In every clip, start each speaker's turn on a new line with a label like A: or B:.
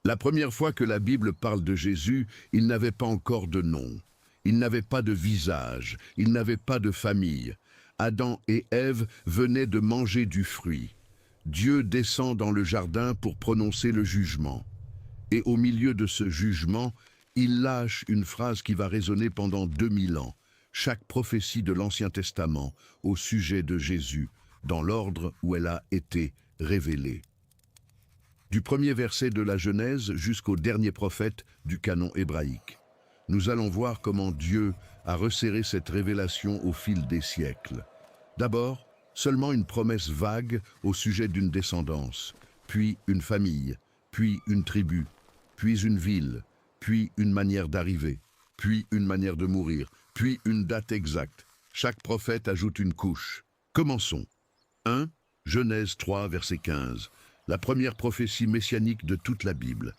A: La première fois que la Bible parle de Jésus, il n'avait pas encore de nom. Il n'avait pas de visage, il n'avait pas de famille. Adam et Ève venaient de manger du fruit. Dieu descend dans le jardin pour prononcer le jugement. Et au milieu de ce jugement, il lâche une phrase qui va résonner pendant 2000 ans. Chaque prophétie de l'Ancien Testament au sujet de Jésus, dans l'ordre où elle a été révélée. Du premier verset de la Genèse jusqu'au dernier prophète du canon hébraïque. Nous allons voir comment Dieu a resserré cette révélation au fil des siècles. D'abord, seulement une promesse vague au sujet d'une descendance, puis une famille, puis une tribu, puis une ville, puis une manière d'arriver, puis une manière de mourir, puis une date exacte. Chaque prophète ajoute une couche. Commençons. 1. Genèse 3, verset 15. La première prophétie messianique de toute la Bible.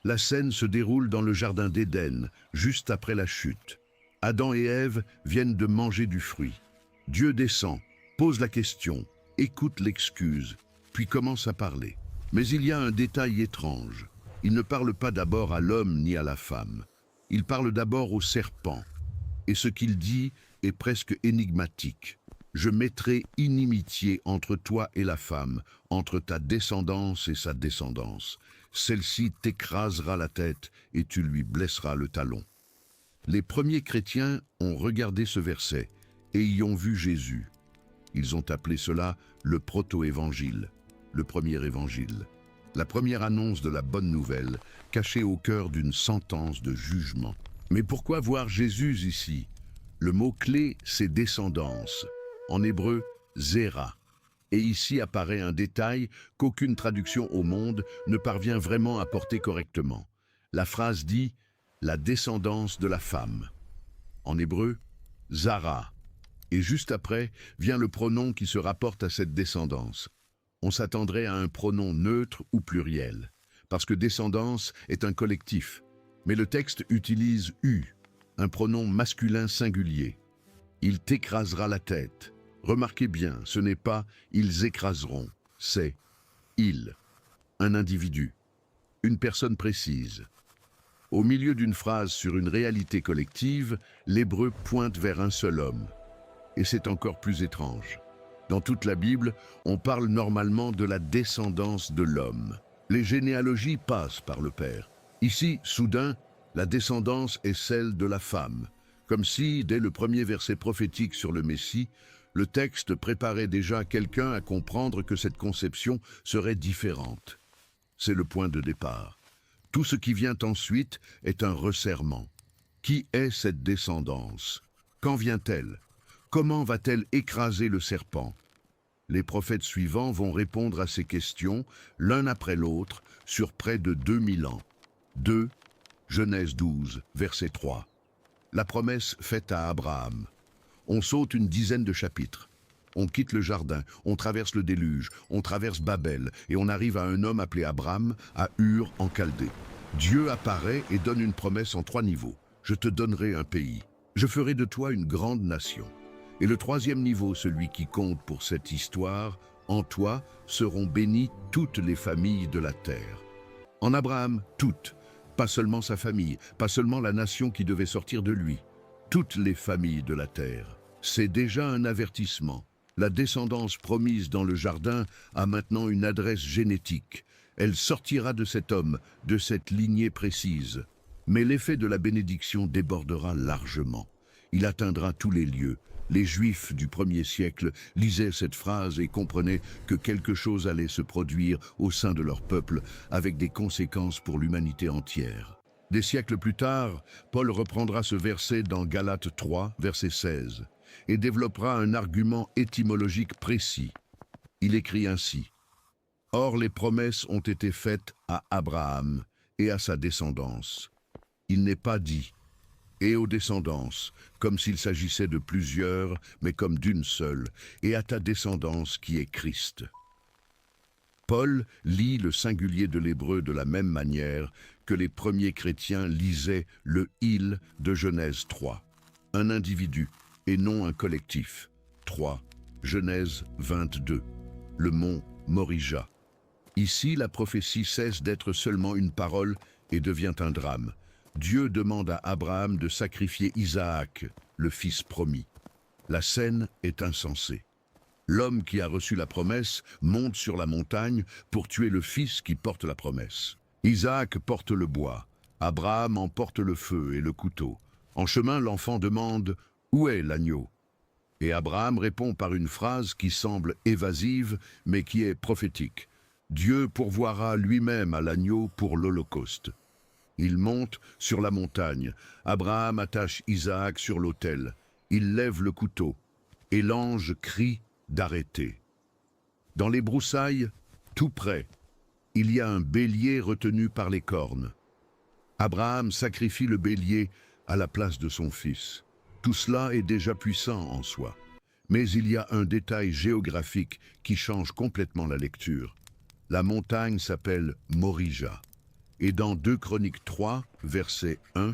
A: La scène se déroule dans le jardin d'Éden, juste après la chute. Adam et Ève viennent de manger du fruit. Dieu descend, pose la question, écoute l'excuse, puis commence à parler. Mais il y a un détail étrange. Il ne parle pas d'abord à l'homme ni à la femme. Il parle d'abord au serpent. Et ce qu'il dit est presque énigmatique. Je mettrai inimitié entre toi et la femme, entre ta descendance et sa descendance. Celle-ci t'écrasera la tête et tu lui blesseras le talon. Les premiers chrétiens ont regardé ce verset et y ont vu Jésus. Ils ont appelé cela le proto-évangile, le premier évangile. La première annonce de la bonne nouvelle, cachée au cœur d'une sentence de jugement. Mais pourquoi voir Jésus ici? Le mot-clé, c'est descendance. En hébreu, zéra. Et ici apparaît un détail qu'aucune traduction au monde ne parvient vraiment à porter correctement. La phrase dit « la descendance de la femme ». En hébreu, zara. Et juste après vient le pronom qui se rapporte à cette descendance. On s'attendrait à un pronom neutre ou pluriel, parce que descendance est un collectif. Mais le texte utilise « u », un pronom masculin singulier. Il t'écrasera la tête. Remarquez bien, ce n'est pas « ils écraseront », c'est « il », un individu, une personne précise. Au milieu d'une phrase sur une réalité collective, l'hébreu pointe vers un seul homme. Et c'est encore plus étrange. Dans toute la Bible, on parle normalement de la descendance de l'homme. Les généalogies passent par le père. Ici, soudain, la descendance est celle de la femme, comme si, dès le premier verset prophétique sur le Messie, le texte préparait déjà quelqu'un à comprendre que cette conception serait différente. C'est le point de départ. Tout ce qui vient ensuite est un resserrement. Qui est cette descendance? Quand vient-elle? Comment va-t-elle écraser le serpent? Les prophètes suivants vont répondre à ces questions, l'un après l'autre, sur près de 2000 ans. 2. Genèse 12, verset 3. La promesse faite à Abraham. On saute une dizaine de chapitres. On quitte le jardin, on traverse le déluge, on traverse Babel et on arrive à un homme appelé Abraham, à Ur en Chaldée. Dieu apparaît et donne une promesse en 3 niveaux. Je te donnerai un pays. Je ferai de toi une grande nation. Et le 3e niveau, celui qui compte pour cette histoire, en toi seront bénies toutes les familles de la terre. En Abraham, toutes, pas seulement sa famille, pas seulement la nation qui devait sortir de lui. Toutes les familles de la terre. C'est déjà un avertissement. La descendance promise dans le jardin a maintenant une adresse génétique. Elle sortira de cet homme, de cette lignée précise. Mais l'effet de la bénédiction débordera largement. Il atteindra tous les lieux. Les Juifs du 1er siècle lisaient cette phrase et comprenaient que quelque chose allait se produire au sein de leur peuple avec des conséquences pour l'humanité entière. Des siècles plus tard, Paul reprendra ce verset dans Galates 3, verset 16, et développera un argument étymologique précis. Il écrit ainsi: « Or les promesses ont été faites à Abraham et à sa descendance. Il n'est pas dit « et aux descendances », comme s'il s'agissait de plusieurs, mais comme d'une seule, et à ta descendance qui est Christ. » Paul lit le singulier de l'hébreu de la même manière que les premiers chrétiens lisaient le « il » de Genèse 3. Un individu et non un collectif. 3. Genèse 22. Le mont Morija. Ici, la prophétie cesse d'être seulement une parole et devient un drame. Dieu demande à Abraham de sacrifier Isaac, le fils promis. La scène est insensée. L'homme qui a reçu la promesse monte sur la montagne pour tuer le fils qui porte la promesse. Isaac porte le bois, Abraham emporte le feu et le couteau. En chemin, l'enfant demande « Où est l'agneau ?» Et Abraham répond par une phrase qui semble évasive, mais qui est prophétique. Dieu pourvoira lui-même à l'agneau pour l'Holocauste. Il monte sur la montagne. Abraham attache Isaac sur l'autel. Il lève le couteau. Et l'ange crie d'arrêter. Dans les broussailles, tout près, il y a un bélier retenu par les cornes. Abraham sacrifie le bélier à la place de son fils. Tout cela est déjà puissant en soi. Mais il y a un détail géographique qui change complètement la lecture. La montagne s'appelle Morija. Et dans 2 Chroniques 3, verset 1,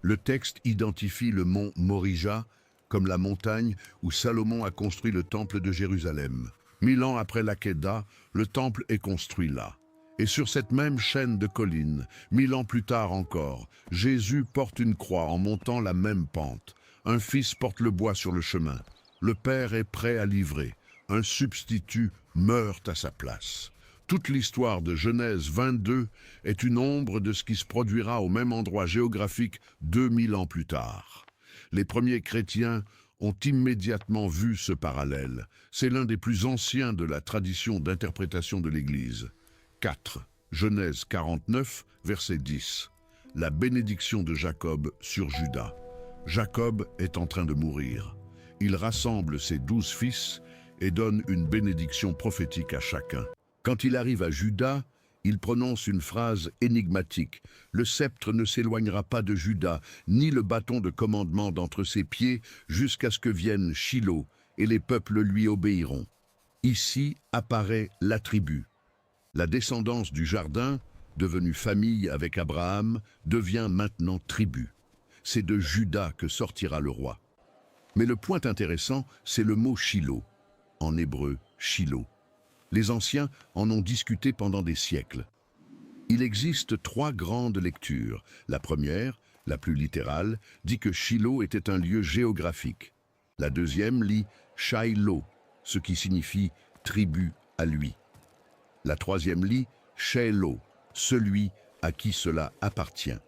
A: le texte identifie le mont Morija comme la montagne où Salomon a construit le temple de Jérusalem. 1000 ans après l'Akéda, le temple est construit là. Et sur cette même chaîne de collines, 1000 ans plus tard encore, Jésus porte une croix en montant la même pente. Un fils porte le bois sur le chemin. Le Père est prêt à livrer. Un substitut meurt à sa place. Toute l'histoire de Genèse 22 est une ombre de ce qui se produira au même endroit géographique 2000 ans plus tard. Les premiers chrétiens ont immédiatement vu ce parallèle. C'est l'un des plus anciens de la tradition d'interprétation de l'Église. 4. Genèse 49, verset 10. La bénédiction de Jacob sur Juda. Jacob est en train de mourir. Il rassemble ses 12 fils et donne une bénédiction prophétique à chacun. Quand il arrive à Juda, il prononce une phrase énigmatique. Le sceptre ne s'éloignera pas de Juda, ni le bâton de commandement d'entre ses pieds, jusqu'à ce que vienne Shilo, et les peuples lui obéiront. Ici apparaît la tribu. La descendance du jardin, devenue famille avec Abraham, devient maintenant tribu. C'est de Juda que sortira le roi. Mais le point intéressant, c'est le mot Shilo, en hébreu Shilo. Les anciens en ont discuté pendant des siècles. Il existe 3 grandes lectures. La première, la plus littérale, dit que Shilo était un lieu géographique. La deuxième lit Shailo, ce qui signifie tribu à lui. La troisième lit Shélo, celui à qui cela appartient.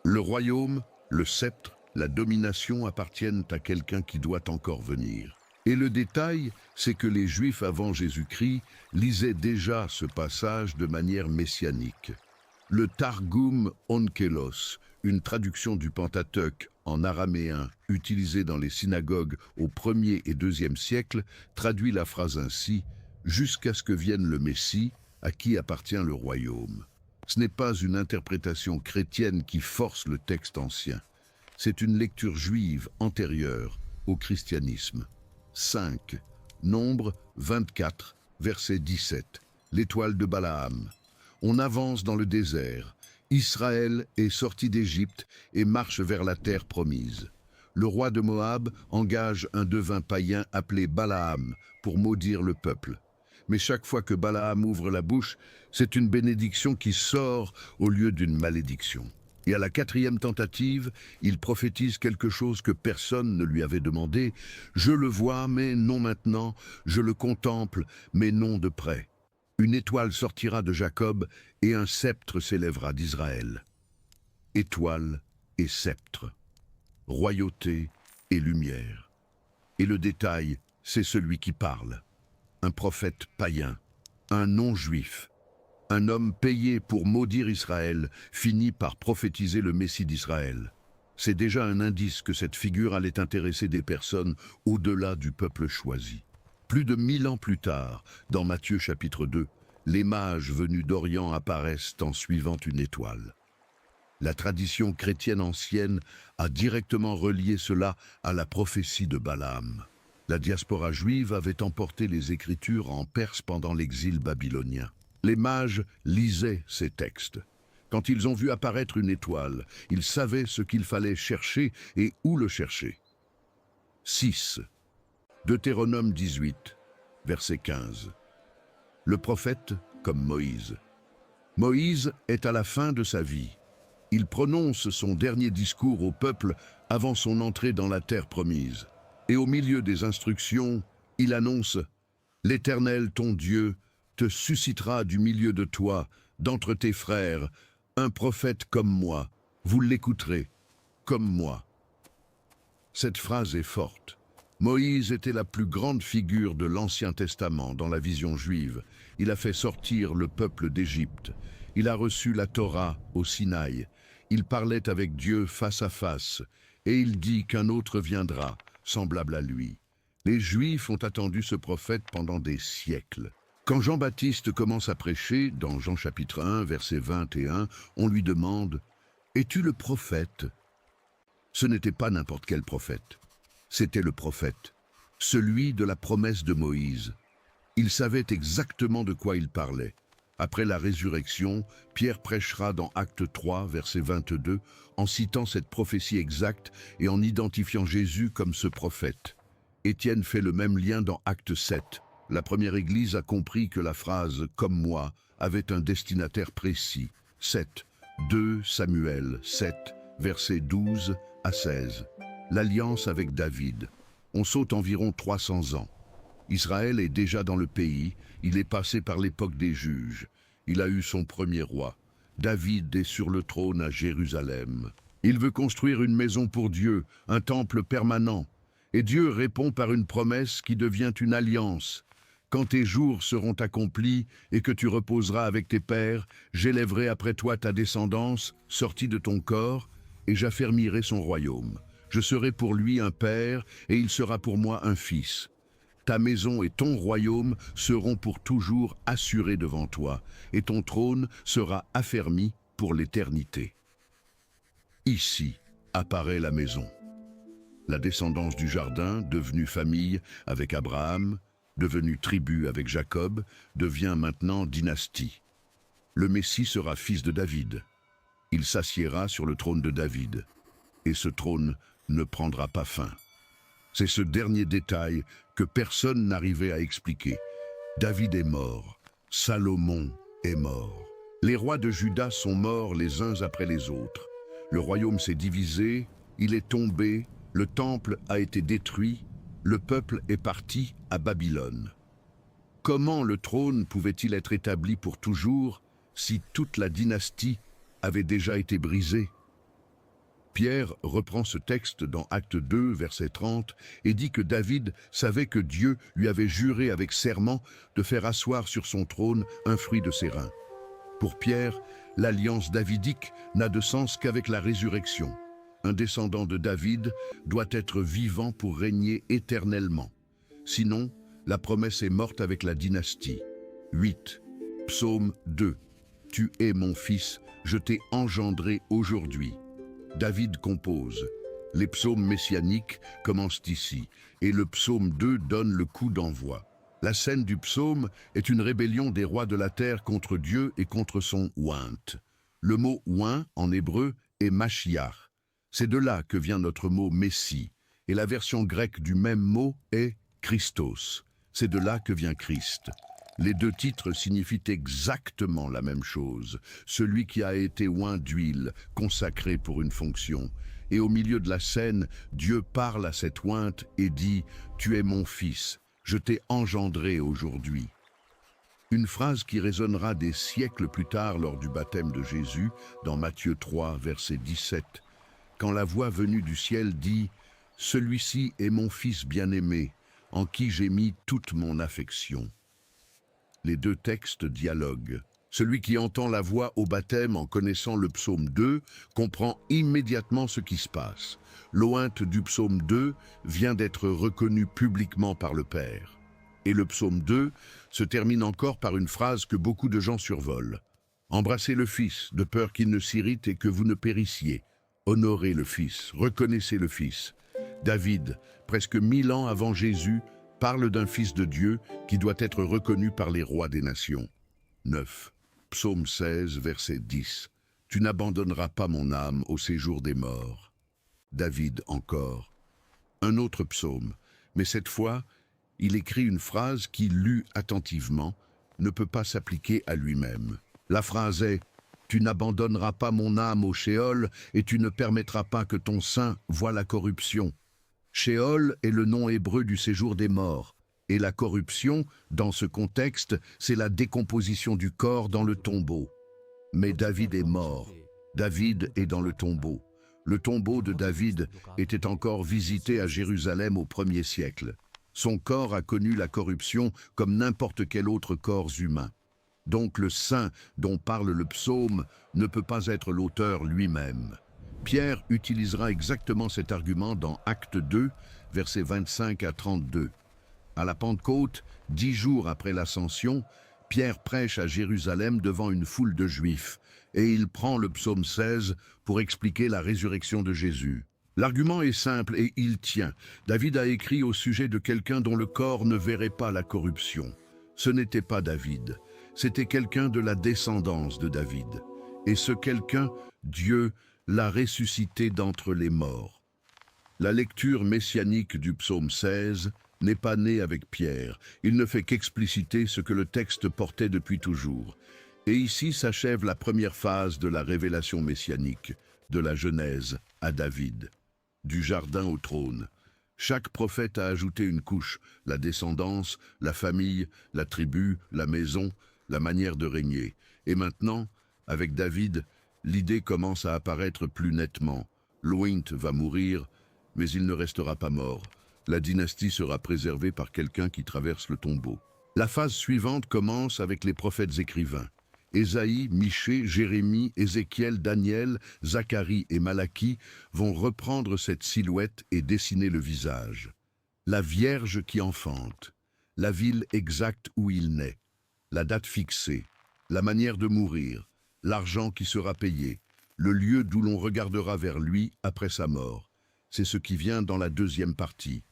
A: Le royaume, le sceptre, la domination appartiennent à quelqu'un qui doit encore venir. Et le détail, c'est que les Juifs avant Jésus-Christ lisaient déjà ce passage de manière messianique. Le Targum Onkelos, une traduction du Pentateuque en araméen utilisée dans les synagogues au 1er et 2e siècle, traduit la phrase ainsi « Jusqu'à ce que vienne le Messie, à qui appartient le royaume ». Ce n'est pas une interprétation chrétienne qui force le texte ancien. C'est une lecture juive antérieure au christianisme. 5. Nombre 24, verset 17. L'étoile de Balaam. On avance dans le désert. Israël est sorti d'Égypte et marche vers la terre promise. Le roi de Moab engage un devin païen appelé Balaam pour maudire le peuple. Mais chaque fois que Balaam ouvre la bouche, c'est une bénédiction qui sort au lieu d'une malédiction. Et à la 4e tentative, il prophétise quelque chose que personne ne lui avait demandé. « Je le vois, mais non maintenant. Je le contemple, mais non de près. Une étoile sortira de Jacob et un sceptre s'élèvera d'Israël. » Étoile et sceptre, royauté et lumière. Et le détail, c'est celui qui parle. Un prophète païen, un non-juif. Un homme payé pour maudire Israël finit par prophétiser le Messie d'Israël. C'est déjà un indice que cette figure allait intéresser des personnes au-delà du peuple choisi. Plus de 1000 ans plus tard, dans Matthieu chapitre 2, les mages venus d'Orient apparaissent en suivant une étoile. La tradition chrétienne ancienne a directement relié cela à la prophétie de Balaam. La diaspora juive avait emporté les Écritures en Perse pendant l'exil babylonien. Les mages lisaient ces textes. Quand ils ont vu apparaître une étoile, ils savaient ce qu'il fallait chercher et où le chercher. 6. Deutéronome 18, verset 15. Le prophète comme Moïse. Moïse est à la fin de sa vie. Il prononce son dernier discours au peuple avant son entrée dans la terre promise. Et au milieu des instructions, il annonce « L'Éternel, ton Dieu, te suscitera du milieu de toi, d'entre tes frères, un prophète comme moi. Vous l'écouterez, comme moi. » Cette phrase est forte. Moïse était la plus grande figure de l'Ancien Testament dans la vision juive. Il a fait sortir le peuple d'Égypte. Il a reçu la Torah au Sinaï. Il parlait avec Dieu face à face. Et il dit qu'un autre viendra, semblable à lui. Les Juifs ont attendu ce prophète pendant des siècles. Quand Jean-Baptiste commence à prêcher, dans Jean chapitre 1, verset 21, on lui demande « Es-tu le prophète ?» Ce n'était pas n'importe quel prophète. C'était le prophète, celui de la promesse de Moïse. Il savait exactement de quoi il parlait. Après la résurrection, Pierre prêchera dans Acte 3, verset 22, en citant cette prophétie exacte et en identifiant Jésus comme ce prophète. Étienne fait le même lien dans Acte 7. La première Église a compris que la phrase « comme moi » avait un destinataire précis. 7. 2 Samuel 7, versets 12 à 16. L'alliance avec David. On saute environ 300 ans. Israël est déjà dans le pays, il est passé par l'époque des juges. Il a eu son premier roi. David est sur le trône à Jérusalem. Il veut construire une maison pour Dieu, un temple permanent. Et Dieu répond par une promesse qui devient une alliance. Quand tes jours seront accomplis et que tu reposeras avec tes pères, j'élèverai après toi ta descendance, sortie de ton corps, et j'affermirai son royaume. Je serai pour lui un père, et il sera pour moi un fils. Ta maison et ton royaume seront pour toujours assurés devant toi, et ton trône sera affermi pour l'éternité. Ici apparaît la maison. La descendance du jardin, devenue famille avec Abraham, devenue tribu avec Jacob, devient maintenant dynastie. Le Messie sera fils de David. Il s'assiera sur le trône de David, et ce trône ne prendra pas fin. C'est ce dernier détail que personne n'arrivait à expliquer. David est mort, Salomon est mort. Les rois de Juda sont morts les uns après les autres. Le royaume s'est divisé, il est tombé, le temple a été détruit, le peuple est parti à Babylone. Comment le trône pouvait-il être établi pour toujours si toute la dynastie avait déjà été brisée? Pierre reprend ce texte dans Acte 2, verset 30, et dit que David savait que Dieu lui avait juré avec serment de faire asseoir sur son trône un fruit de ses reins. Pour Pierre, l'alliance davidique n'a de sens qu'avec la résurrection. Un descendant de David doit être vivant pour régner éternellement. Sinon, la promesse est morte avec la dynastie. 8. Psaume 2. Tu es mon fils, je t'ai engendré aujourd'hui. David compose. Les psaumes messianiques commencent ici, et le psaume 2 donne le coup d'envoi. La scène du psaume est une rébellion des rois de la terre contre Dieu et contre son oint. Le mot oint, en hébreu, est Mashiach. C'est de là que vient notre mot Messie, et la version grecque du même mot est Christos. C'est de là que vient Christ. Les deux titres signifient exactement la même chose. Celui qui a été oint d'huile, consacré pour une fonction. Et au milieu de la scène, Dieu parle à cette ointe et dit « Tu es mon fils, je t'ai engendré aujourd'hui ». Une phrase qui résonnera des siècles plus tard lors du baptême de Jésus, dans Matthieu 3, verset 17. Quand la voix venue du ciel dit « Celui-ci est mon fils bien-aimé, en qui j'ai mis toute mon affection ». Les deux textes dialoguent. Celui qui entend la voix au baptême en connaissant le psaume 2 comprend immédiatement ce qui se passe. L'ointe du psaume 2 vient d'être reconnue publiquement par le Père. Et le psaume 2 se termine encore par une phrase que beaucoup de gens survolent. Embrassez le Fils, de peur qu'il ne s'irrite et que vous ne périssiez. Honorez le Fils, reconnaissez le Fils. David, presque 1000 ans avant Jésus, parle d'un Fils de Dieu qui doit être reconnu par les rois des nations. 9. Psaume 16, verset 10. Tu n'abandonneras pas mon âme au séjour des morts. David encore. Un autre psaume, mais cette fois, il écrit une phrase qui, lue attentivement, ne peut pas s'appliquer à lui-même. La phrase est « Tu n'abandonneras pas mon âme au Sheol et tu ne permettras pas que ton sein voie la corruption ». Sheol est le nom hébreu du séjour des morts. Et la corruption, dans ce contexte, c'est la décomposition du corps dans le tombeau. Mais David est mort. David est dans le tombeau. Le tombeau de David était encore visité à Jérusalem au 1er siècle. Son corps a connu la corruption comme n'importe quel autre corps humain. Donc le saint dont parle le psaume ne peut pas être l'auteur lui-même. Pierre utilisera exactement cet argument dans Acte 2, versets 25 à 32. À la Pentecôte, 10 jours après l'Ascension, Pierre prêche à Jérusalem devant une foule de Juifs, et il prend le psaume 16 pour expliquer la résurrection de Jésus. L'argument est simple et il tient. David a écrit au sujet de quelqu'un dont le corps ne verrait pas la corruption. Ce n'était pas David, c'était quelqu'un de la descendance de David. Et ce quelqu'un, Dieu, l'a ressuscité d'entre les morts. La lecture messianique du psaume 16 n'est pas née avec Pierre. Il ne fait qu'expliciter ce que le texte portait depuis toujours. Et ici s'achève la première phase de la révélation messianique, de la Genèse à David, du jardin au trône. Chaque prophète a ajouté une couche, la descendance, la famille, la tribu, la maison, la manière de régner. Et maintenant, avec David, l'idée commence à apparaître plus nettement. Loïnt va mourir, mais il ne restera pas mort. La dynastie sera préservée par quelqu'un qui traverse le tombeau. La phase suivante commence avec les prophètes écrivains. Ésaïe, Michée, Jérémie, Ézéchiel, Daniel, Zacharie et Malachie vont reprendre cette silhouette et dessiner le visage. La Vierge qui enfante, la ville exacte où il naît, la date fixée, la manière de mourir, l'argent qui sera payé, le lieu d'où l'on regardera vers lui après sa mort. C'est ce qui vient dans la deuxième partie.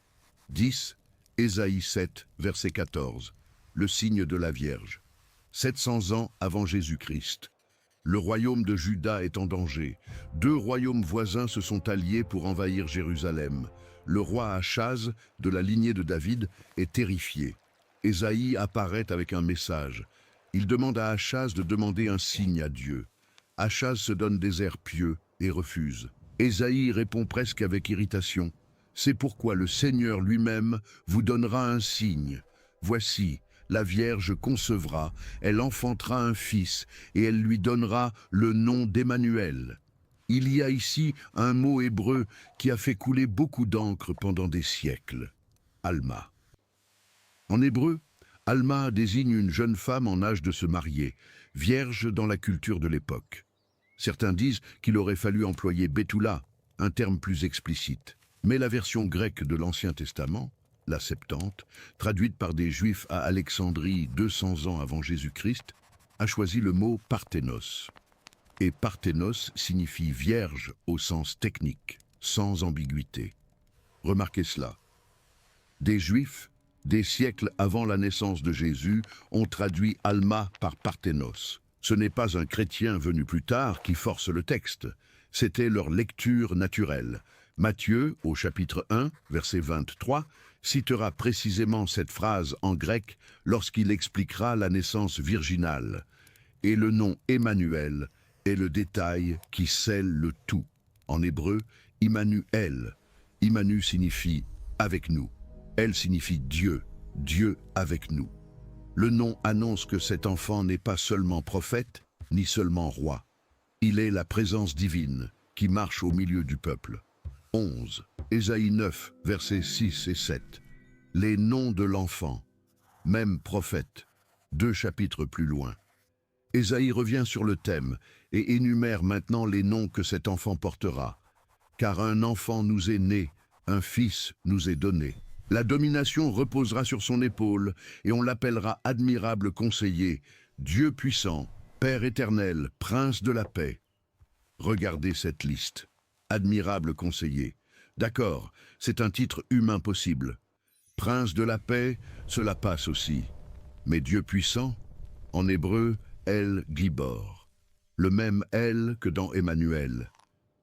A: 10, Ésaïe 7, verset 14, le signe de la Vierge. 700 ans avant Jésus-Christ. Le royaume de Juda est en danger. 2 royaumes voisins se sont alliés pour envahir Jérusalem. Le roi Achaz, de la lignée de David, est terrifié. Ésaïe apparaît avec un message. Il demande à Achaz de demander un signe à Dieu. Achaz se donne des airs pieux et refuse. Ésaïe répond presque avec irritation. C'est pourquoi le Seigneur lui-même vous donnera un signe. Voici, la Vierge concevra, elle enfantera un fils, et elle lui donnera le nom d'Emmanuel. Il y a ici un mot hébreu qui a fait couler beaucoup d'encre pendant des siècles. Alma. En hébreu, Alma désigne une jeune femme en âge de se marier, vierge dans la culture de l'époque. Certains disent qu'il aurait fallu employer Bethoula, un terme plus explicite. Mais la version grecque de l'Ancien Testament, la Septante, traduite par des Juifs à Alexandrie 200 ans avant Jésus-Christ, a choisi le mot parthénos. Et parthénos signifie vierge au sens technique, sans ambiguïté. Remarquez cela. Des Juifs, des siècles avant la naissance de Jésus, ont traduit Alma par parthénos. Ce n'est pas un chrétien venu plus tard qui force le texte, c'était leur lecture naturelle. Matthieu, au chapitre 1, verset 23, citera précisément cette phrase en grec lorsqu'il expliquera la naissance virginale. Et le nom Emmanuel est le détail qui scelle le tout. En hébreu, Immanuel. Immanu signifie « avec nous ». Elle signifie Dieu, Dieu avec nous. Le nom annonce que cet enfant n'est pas seulement prophète, ni seulement roi. Il est la présence divine qui marche au milieu du peuple. 11. Ésaïe 9, versets 6 et 7. Les noms de l'enfant, même prophète, 2 chapitres plus loin. Ésaïe revient sur le thème et énumère maintenant les noms que cet enfant portera. Car un enfant nous est né, un fils nous est donné. La domination reposera sur son épaule et on l'appellera admirable conseiller, Dieu puissant, Père éternel, Prince de la paix. Regardez cette liste. Admirable conseiller. D'accord, c'est un titre humain possible. Prince de la paix, cela passe aussi. Mais Dieu puissant, en hébreu, El Gibor. Le même El que dans Emmanuel.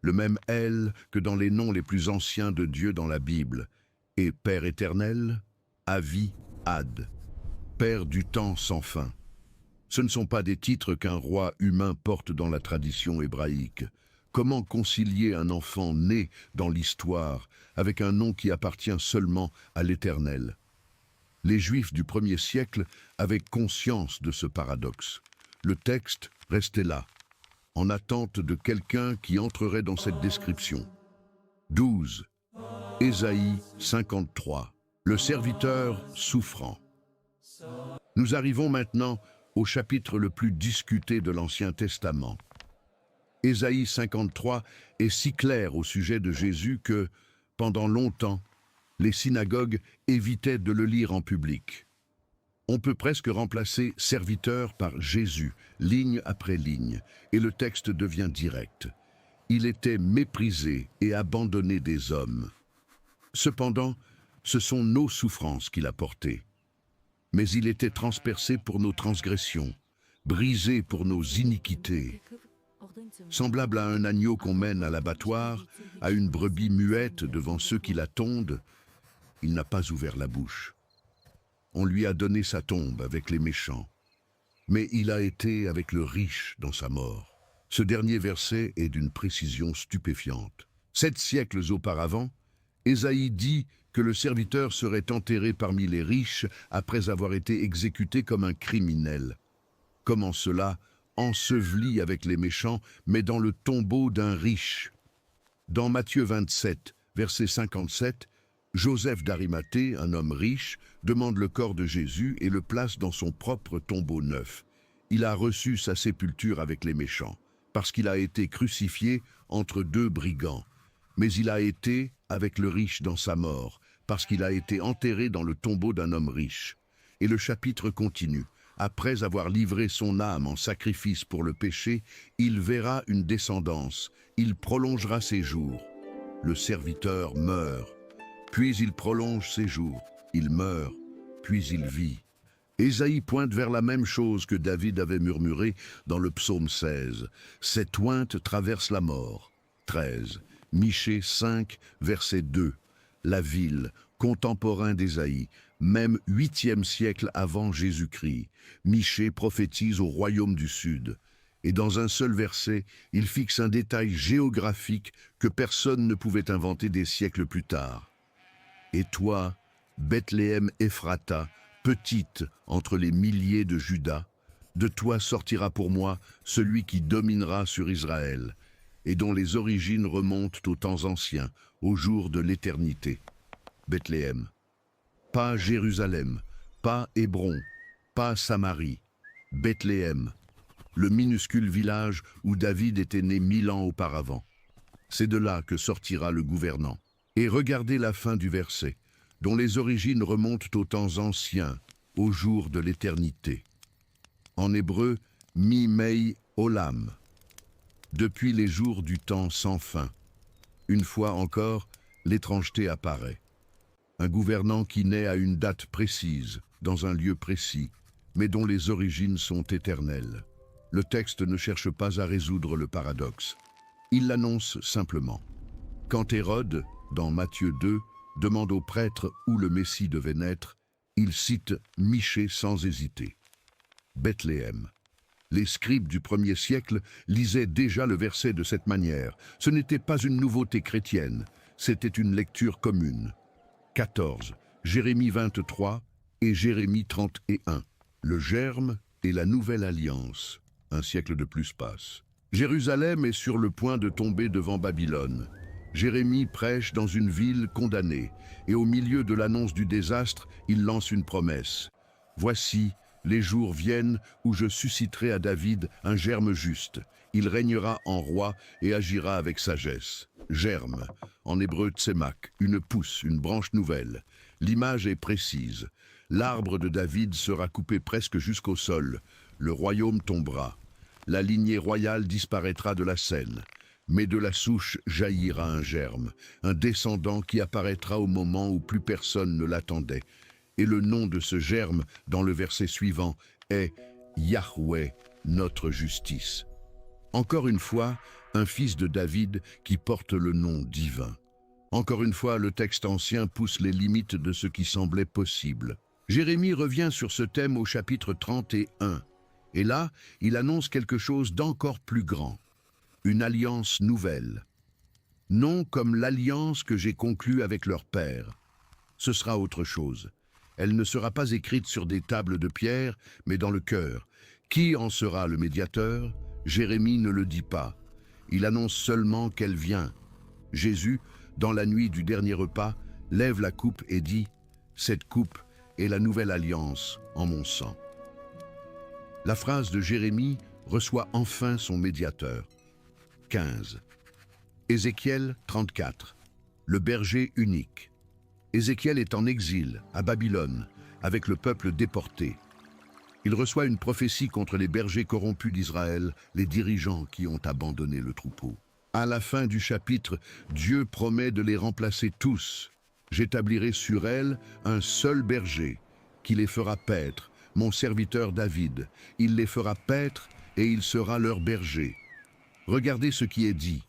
A: Le même El que dans les noms les plus anciens de Dieu dans la Bible. Et Père éternel, Avi, Ad. Père du temps sans fin. Ce ne sont pas des titres qu'un roi humain porte dans la tradition hébraïque. Comment concilier un enfant né dans l'histoire avec un nom qui appartient seulement à l'Éternel? Les Juifs du 1er siècle avaient conscience de ce paradoxe. Le texte restait là, en attente de quelqu'un qui entrerait dans cette description. 12. Ésaïe 53. Le serviteur souffrant. Nous arrivons maintenant au chapitre le plus discuté de l'Ancien Testament. Ésaïe 53 est si clair au sujet de Jésus que, pendant longtemps, les synagogues évitaient de le lire en public. On peut presque remplacer « serviteur » par « Jésus », ligne après ligne, et le texte devient direct. Il était méprisé et abandonné des hommes. Cependant, ce sont nos souffrances qu'il a portées. Mais il était transpercé pour nos transgressions, brisé pour nos iniquités. Semblable à un agneau qu'on mène à l'abattoir, à une brebis muette devant ceux qui la tondent, il n'a pas ouvert la bouche. On lui a donné sa tombe avec les méchants, mais il a été avec le riche dans sa mort. Ce dernier verset est d'une précision stupéfiante. 7 siècles auparavant, Ésaïe dit que le serviteur serait enterré parmi les riches après avoir été exécuté comme un criminel. Comment cela, enseveli avec les méchants, mais dans le tombeau d'un riche? Dans Matthieu 27, verset 57, Joseph d'Arimathée, un homme riche, demande le corps de Jésus et le place dans son propre tombeau neuf. Il a reçu sa sépulture avec les méchants, parce qu'il a été crucifié entre 2 brigands. Mais il a été avec le riche dans sa mort, parce qu'il a été enterré dans le tombeau d'un homme riche. Et le chapitre continue. Après avoir livré son âme en sacrifice pour le péché, il verra une descendance, il prolongera ses jours. Le serviteur meurt, puis il prolonge ses jours, il meurt, puis il vit. Ésaïe pointe vers la même chose que David avait murmuré dans le psaume 16. Cette ointe traverse la mort. 13. Michée 5, verset 2. La ville, contemporain d'Ésaïe, même 8e siècle avant Jésus-Christ. Michée prophétise au royaume du Sud. Et dans un seul verset, il fixe un détail géographique que personne ne pouvait inventer des siècles plus tard. Et toi, Bethléem Ephrata, petite entre les milliers de Juda, de toi sortira pour moi celui qui dominera sur Israël, et dont les origines remontent aux temps anciens, au jour de l'éternité. Bethléem. Pas Jérusalem, pas Hébron, pas Samarie. Bethléem, le minuscule village où David était né 1000 ans auparavant. C'est de là que sortira le gouvernant. Et regardez la fin du verset, dont les origines remontent aux temps anciens, au jour de l'éternité. En hébreu, mi-mei olam, depuis les jours du temps sans fin. Une fois encore, l'étrangeté apparaît. Un gouvernant qui naît à une date précise, dans un lieu précis, mais dont les origines sont éternelles. Le texte ne cherche pas à résoudre le paradoxe. Il l'annonce simplement. Quand Hérode, dans Matthieu 2, demande au prêtre où le Messie devait naître, il cite Michée sans hésiter. Bethléem. Les scribes du 1er siècle lisaient déjà le verset de cette manière. Ce n'était pas une nouveauté chrétienne, c'était une lecture commune. 14. Jérémie 23 et Jérémie 31. Le germe et la nouvelle alliance. Un siècle de plus passe. Jérusalem est sur le point de tomber devant Babylone. Jérémie prêche dans une ville condamnée, et au milieu de l'annonce du désastre, il lance une promesse. Voici, les jours viennent où je susciterai à David un germe juste. Il régnera en roi et agira avec sagesse. Germe, en hébreu tsemak, une pousse, une branche nouvelle. L'image est précise. L'arbre de David sera coupé presque jusqu'au sol. Le royaume tombera. La lignée royale disparaîtra de la scène. Mais de la souche jaillira un germe, un descendant qui apparaîtra au moment où plus personne ne l'attendait. Et le nom de ce germe, dans le verset suivant, est Yahweh, notre justice. Encore une fois, un fils de David qui porte le nom divin. Encore une fois, le texte ancien pousse les limites de ce qui semblait possible. Jérémie revient sur ce thème au chapitre 31, Et là, il annonce quelque chose d'encore plus grand, une alliance nouvelle. Non comme l'alliance que j'ai conclue avec leur père. Ce sera autre chose. Elle ne sera pas écrite sur des tables de pierre, mais dans le cœur. Qui en sera le médiateur? Jérémie ne le dit pas. Il annonce seulement qu'elle vient. Jésus, dans la nuit du dernier repas, lève la coupe et dit « Cette coupe est la nouvelle alliance en mon sang ». La phrase de Jérémie reçoit enfin son médiateur. 15. Ézéchiel 34. Le berger unique. Ézéchiel est en exil, à Babylone, avec le peuple déporté. Il reçoit une prophétie contre les bergers corrompus d'Israël, les dirigeants qui ont abandonné le troupeau. À la fin du chapitre, Dieu promet de les remplacer tous. J'établirai sur elles un seul berger, qui les fera paître, mon serviteur David. Il les fera paître et il sera leur berger. Regardez ce qui est dit.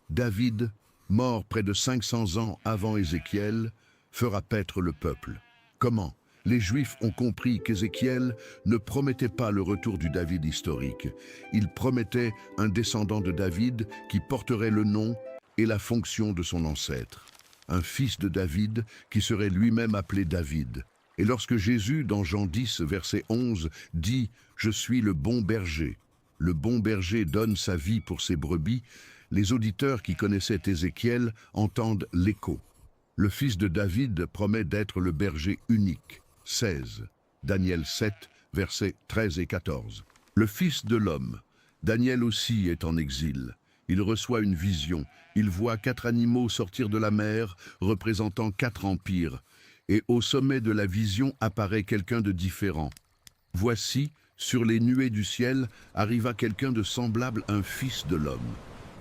A: David, mort près de 500 ans avant Ézéchiel, fera paître le peuple. Comment? Les Juifs ont compris qu'Ézéchiel ne promettait pas le retour du David historique. Il promettait un descendant de David qui porterait le nom et la fonction de son ancêtre. Un fils de David qui serait lui-même appelé David. Et lorsque Jésus, dans Jean 10, verset 11, dit « Je suis le bon berger », le bon berger donne sa vie pour ses brebis, les auditeurs qui connaissaient Ézéchiel entendent l'écho. Le fils de David promet d'être le berger unique. 16. Daniel 7, versets 13 et 14. Le fils de l'homme. Daniel aussi est en exil. Il reçoit une vision. Il voit 4 animaux sortir de la mer, représentant 4 empires. Et au sommet de la vision apparaît quelqu'un de différent. Voici, sur les nuées du ciel, arriva quelqu'un de semblable à un fils de l'homme.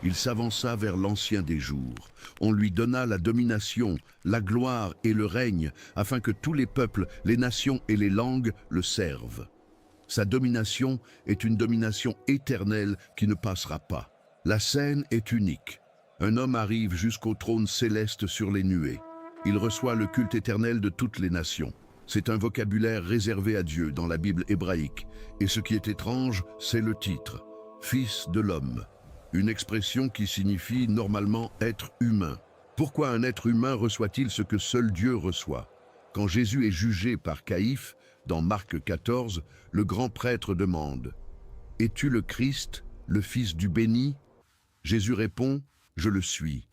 A: Il s'avança vers l'Ancien des jours. On lui donna la domination, la gloire et le règne, afin que tous les peuples, les nations et les langues le servent. Sa domination est une domination éternelle qui ne passera pas. La scène est unique. Un homme arrive jusqu'au trône céleste sur les nuées. Il reçoit le culte éternel de toutes les nations. C'est un vocabulaire réservé à Dieu dans la Bible hébraïque. Et ce qui est étrange, c'est le titre, « Fils de l'homme ». Une expression qui signifie normalement être humain. Pourquoi un être humain reçoit-il ce que seul Dieu reçoit? Quand Jésus est jugé par Caïphe, dans Marc 14, le grand prêtre demande « Es-tu le Christ, le Fils du béni ?» Jésus répond « Je le suis.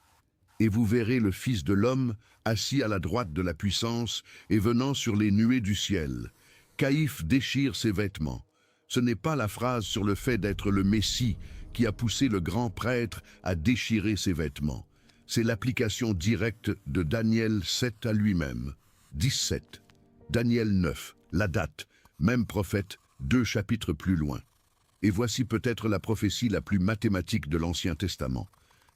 A: Et vous verrez le Fils de l'homme assis à la droite de la puissance et venant sur les nuées du ciel. » Caïphe déchire ses vêtements. Ce n'est pas la phrase sur le fait d'être le Messie qui a poussé le grand prêtre à déchirer ses vêtements. C'est l'application directe de Daniel 7 à lui-même. 17. Daniel 9, la date, même prophète, 2 chapitres plus loin. Et voici peut-être la prophétie la plus mathématique de l'Ancien Testament.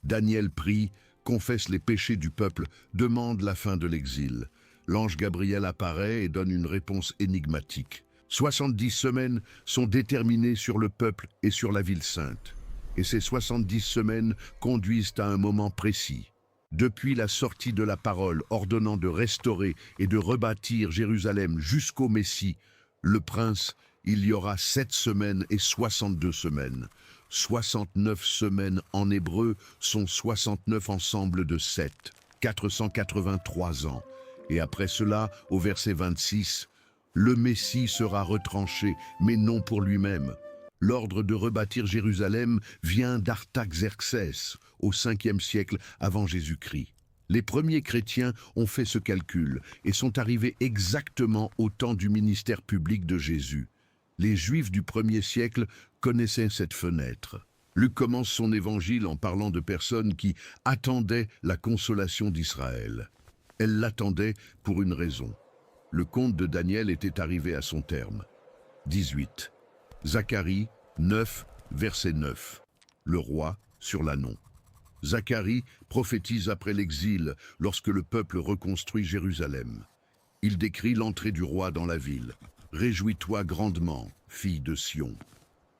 A: Daniel prie, confesse les péchés du peuple, demande la fin de l'exil. L'ange Gabriel apparaît et donne une réponse énigmatique. 70 semaines sont déterminées sur le peuple et sur la ville sainte. Et ces 70 semaines conduisent à un moment précis. Depuis la sortie de la parole ordonnant de restaurer et de rebâtir Jérusalem jusqu'au Messie, le prince, il y aura 7 semaines et 62 semaines. 69 semaines en hébreu sont 69 ensembles de 7, 483 ans. Et après cela, au verset 26, le Messie sera retranché, mais non pour lui-même. L'ordre de rebâtir Jérusalem vient d'Artaxerxès, au 5e siècle avant Jésus-Christ. Les premiers chrétiens ont fait ce calcul et sont arrivés exactement au temps du ministère public de Jésus. Les Juifs du 1er siècle connaissaient cette fenêtre. Luc commence son évangile en parlant de personnes qui attendaient la consolation d'Israël. Elles l'attendaient pour une raison. Le conte de Daniel était arrivé à son terme. 18. Zacharie 9, verset 9. Le roi sur l'ânon. Zacharie prophétise après l'exil lorsque le peuple reconstruit Jérusalem. Il décrit l'entrée du roi dans la ville. « Réjouis-toi grandement, fille de Sion.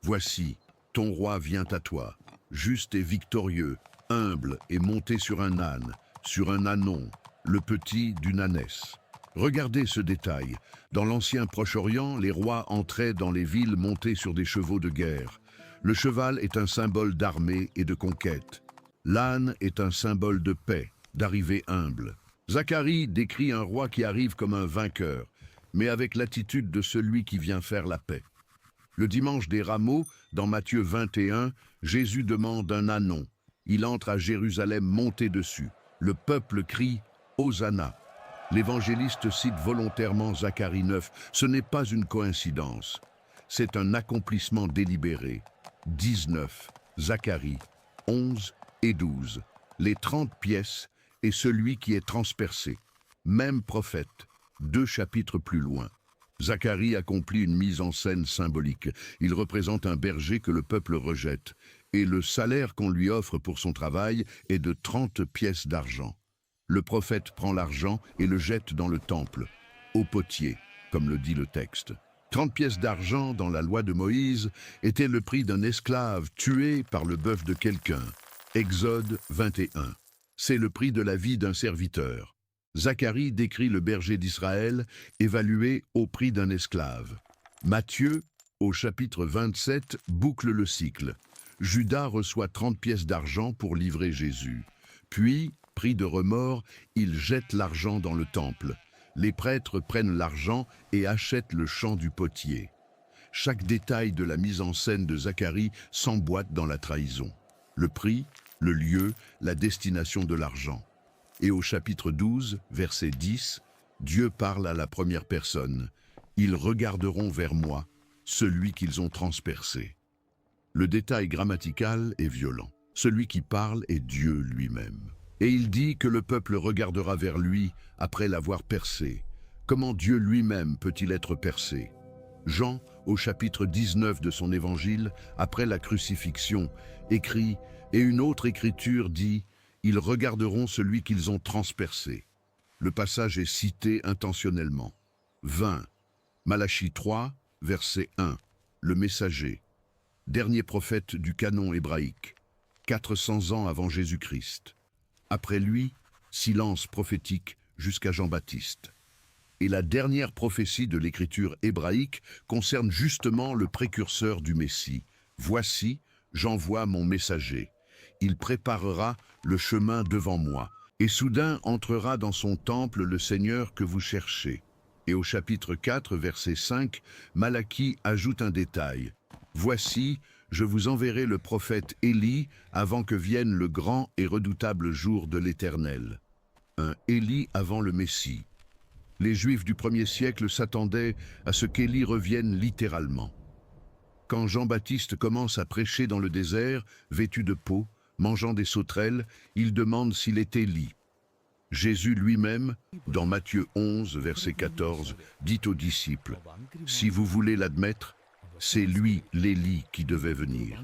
A: Voici, ton roi vient à toi, juste et victorieux, humble et monté sur un âne, sur un ânon, le petit d'une ânesse. » Regardez ce détail. Dans l'ancien Proche-Orient, les rois entraient dans les villes montés sur des chevaux de guerre. Le cheval est un symbole d'armée et de conquête. L'âne est un symbole de paix, d'arrivée humble. Zacharie décrit un roi qui arrive comme un vainqueur, mais avec l'attitude de celui qui vient faire la paix. Le dimanche des Rameaux, dans Matthieu 21, Jésus demande un ânon. Il entre à Jérusalem monté dessus. Le peuple crie « Hosanna ». L'évangéliste cite volontairement Zacharie 9. Ce n'est pas une coïncidence. C'est un accomplissement délibéré. 19, Zacharie 11 et 12. Les 30 pièces et celui qui est transpercé. Même prophète, 2 chapitres plus loin. Zacharie accomplit une mise en scène symbolique. Il représente un berger que le peuple rejette. Et le salaire qu'on lui offre pour son travail est de 30 pièces d'argent. Le prophète prend l'argent et le jette dans le temple, au potier, comme le dit le texte. 30 pièces d'argent dans la loi de Moïse était le prix d'un esclave tué par le bœuf de quelqu'un. Exode 21. C'est le prix de la vie d'un serviteur. Zacharie décrit le berger d'Israël évalué au prix d'un esclave. Matthieu, au chapitre 27, boucle le cycle. Judas reçoit 30 pièces d'argent pour livrer Jésus. Puis, pris de remords, il jette l'argent dans le temple. Les prêtres prennent l'argent et achètent le champ du potier. Chaque détail de la mise en scène de Zacharie s'emboîte dans la trahison. Le prix, le lieu, la destination de l'argent. Et au chapitre 12, verset 10, Dieu parle à la première personne. « Ils regarderont vers moi, celui qu'ils ont transpercé. » Le détail grammatical est violent. Celui qui parle est Dieu lui-même. Et il dit que le peuple regardera vers lui après l'avoir percé. Comment Dieu lui-même peut-il être percé? Jean, au chapitre 19 de son évangile, après la crucifixion, écrit « Et une autre écriture dit « Ils regarderont celui qu'ils ont transpercé ». Le passage est cité intentionnellement. 20. Malachie 3, verset 1. Le messager. Dernier prophète du canon hébraïque. 400 ans avant Jésus-Christ. Après lui, silence prophétique jusqu'à Jean-Baptiste. Et la dernière prophétie de l'écriture hébraïque concerne justement le précurseur du Messie. « Voici, j'envoie mon messager. Il préparera le chemin devant moi. Et soudain entrera dans son temple le Seigneur que vous cherchez. » Et au chapitre 4, verset 5, Malachie ajoute un détail. « Voici, je vous enverrai le prophète Élie avant que vienne le grand et redoutable jour de l'Éternel. » Un Élie avant le Messie. Les Juifs du 1er siècle s'attendaient à ce qu'Élie revienne littéralement. Quand Jean-Baptiste commence à prêcher dans le désert, vêtu de peau, mangeant des sauterelles, il demande s'il est Élie. Jésus lui-même, dans Matthieu 11, verset 14, dit aux disciples, « Si vous voulez l'admettre, c'est lui, l'Élie, qui devait venir. »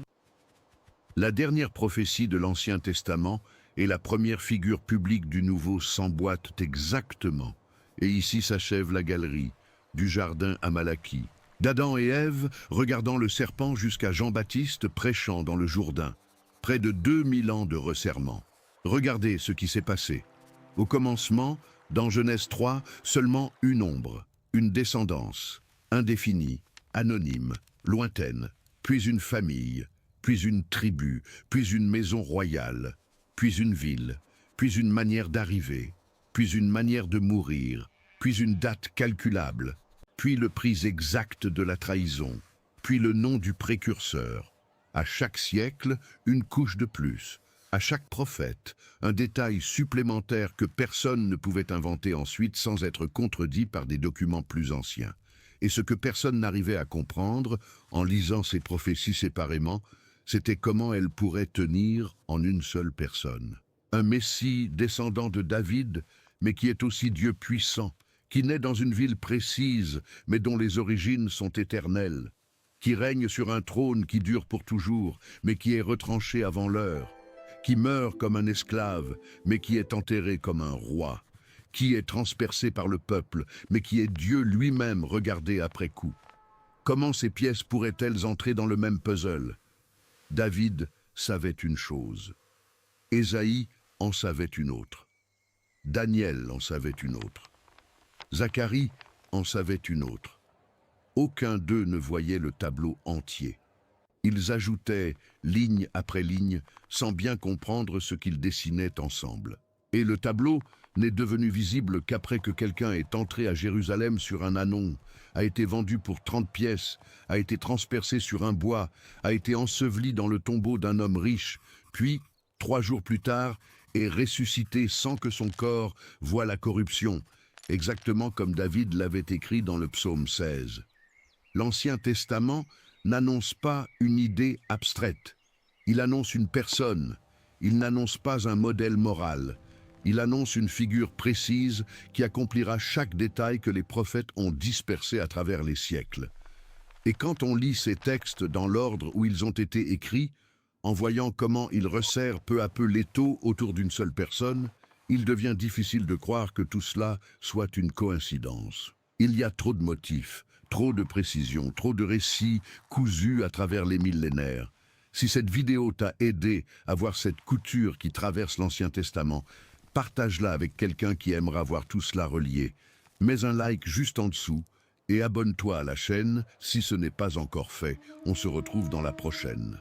A: La dernière prophétie de l'Ancien Testament et la première figure publique du Nouveau s'emboîtent exactement. Et ici s'achève la galerie, du jardin à Malachie. D'Adam et Ève, regardant le serpent jusqu'à Jean-Baptiste prêchant dans le Jourdain. Près de 2000 ans de resserrement. Regardez ce qui s'est passé. Au commencement, dans Genèse 3, seulement une ombre, une descendance, indéfinie, anonyme, lointaine, puis une famille, puis une tribu, puis une maison royale, puis une ville, puis une manière d'arriver, puis une manière de mourir, puis une date calculable, puis le prix exact de la trahison, puis le nom du précurseur. À chaque siècle, une couche de plus. À chaque prophète, un détail supplémentaire que personne ne pouvait inventer ensuite sans être contredit par des documents plus anciens. Et ce que personne n'arrivait à comprendre, en lisant ces prophéties séparément, c'était comment elles pourraient tenir en une seule personne. Un Messie descendant de David, mais qui est aussi Dieu puissant, qui naît dans une ville précise, mais dont les origines sont éternelles, qui règne sur un trône qui dure pour toujours, mais qui est retranché avant l'heure, qui meurt comme un esclave, mais qui est enterré comme un roi, qui est transpercé par le peuple, mais qui est Dieu lui-même regardé après coup. Comment ces pièces pourraient-elles entrer dans le même puzzle? David savait une chose. Ésaïe en savait une autre. Daniel en savait une autre. Zacharie en savait une autre. Aucun d'eux ne voyait le tableau entier. Ils ajoutaient ligne après ligne sans bien comprendre ce qu'ils dessinaient ensemble. Et le tableau n'est devenu visible qu'après que quelqu'un est entré à Jérusalem sur un ânon, a été vendu pour 30 pièces, a été transpercé sur un bois, a été enseveli dans le tombeau d'un homme riche, puis, 3 jours plus tard, est ressuscité sans que son corps voie la corruption, exactement comme David l'avait écrit dans le psaume 16. L'Ancien Testament n'annonce pas une idée abstraite. Il annonce une personne. Il n'annonce pas un modèle moral. Il annonce une figure précise qui accomplira chaque détail que les prophètes ont dispersé à travers les siècles. Et quand on lit ces textes dans l'ordre où ils ont été écrits, en voyant comment ils resserrent peu à peu l'étau autour d'une seule personne, il devient difficile de croire que tout cela soit une coïncidence. Il y a trop de motifs, trop de précisions, trop de récits cousus à travers les millénaires. Si cette vidéo t'a aidé à voir cette couture qui traverse l'Ancien Testament, partage-la avec quelqu'un qui aimera voir tout cela relié. Mets un like juste en dessous et abonne-toi à la chaîne si ce n'est pas encore fait. On se retrouve dans la prochaine.